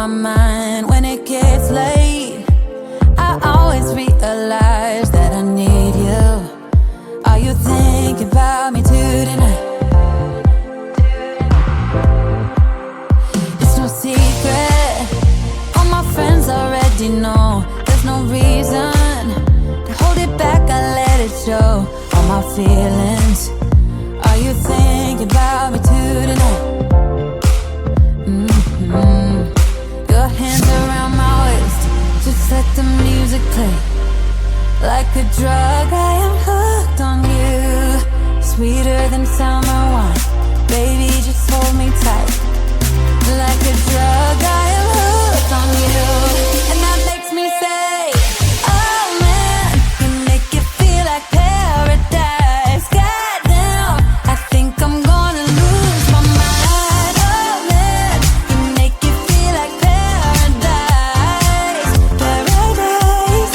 my mind when it gets late. I always realize that I need you. Are you thinking about me tonight? It's no secret, all my friends already know. There's no reason to hold it back, I let it show. All my feelings, are you thinking about me tonight? Your hands around my waist, just let the music play. Like a drug, I am hooked on you. Sweeter than summer wine, baby, just hold me tight. Like a drug, I am hooked on you. And that makes me say, oh man, you make it feel like paradise. Goddamn, I think I'm gonna lose my mind. Oh man, you make it feel like paradise. Paradise.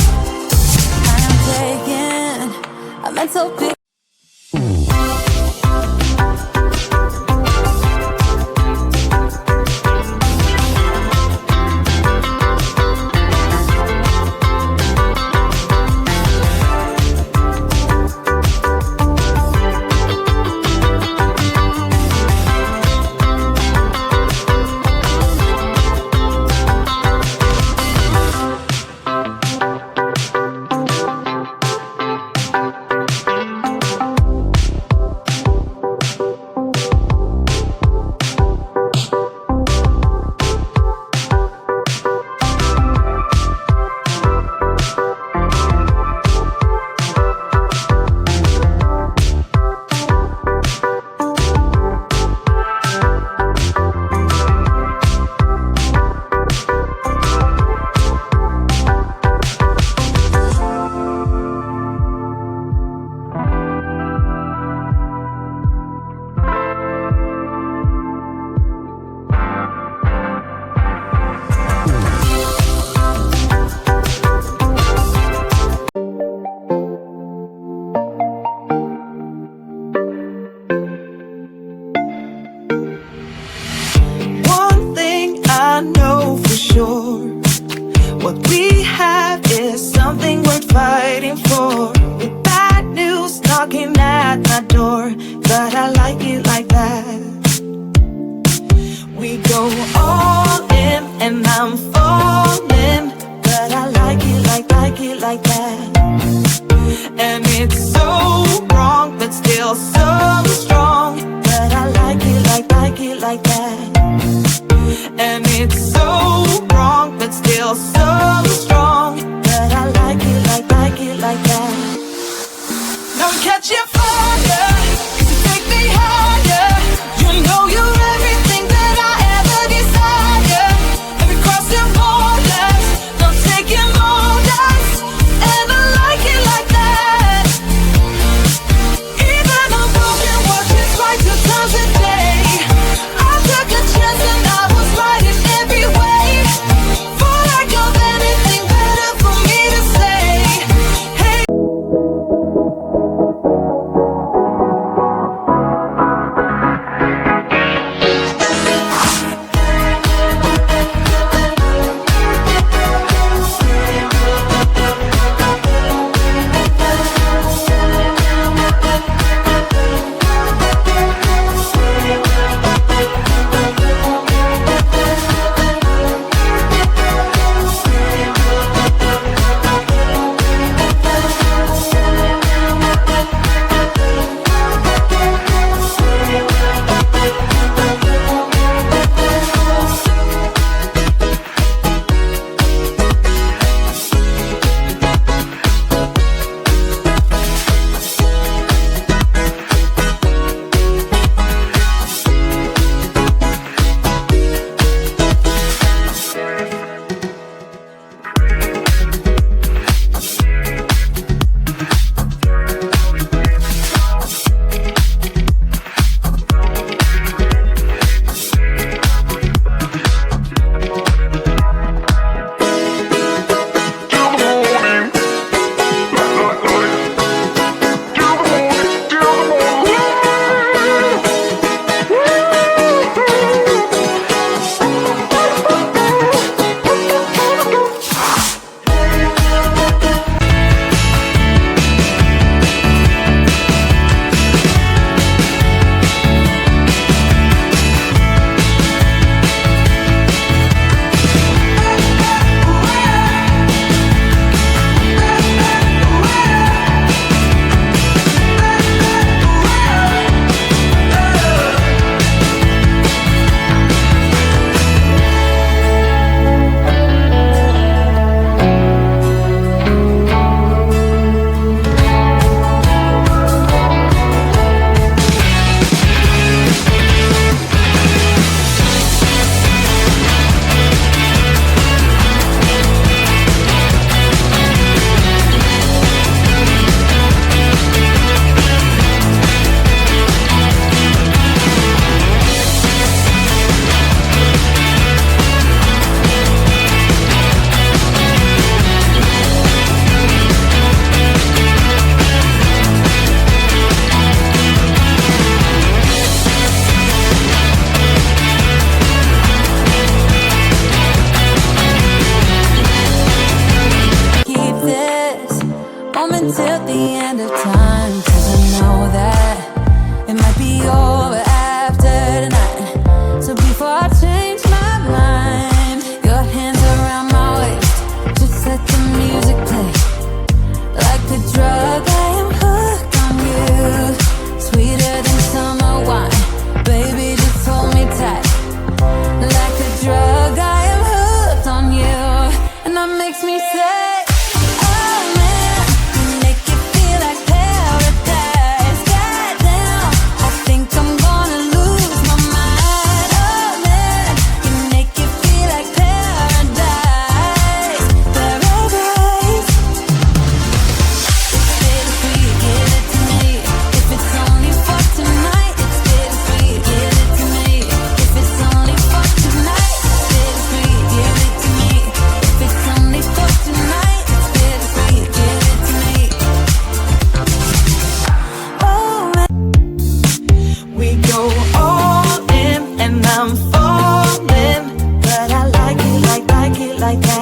I am taken, a mental picture. till the end of time, 'cause I know that it might be over after tonight. So before I change my mind, your hands around my waist, just let the music play. Like a drug, I am hooked on you, sweeter than summer wine. Baby, just hold me tight. Like a drug, I am hooked on you, and that makes me say, like that.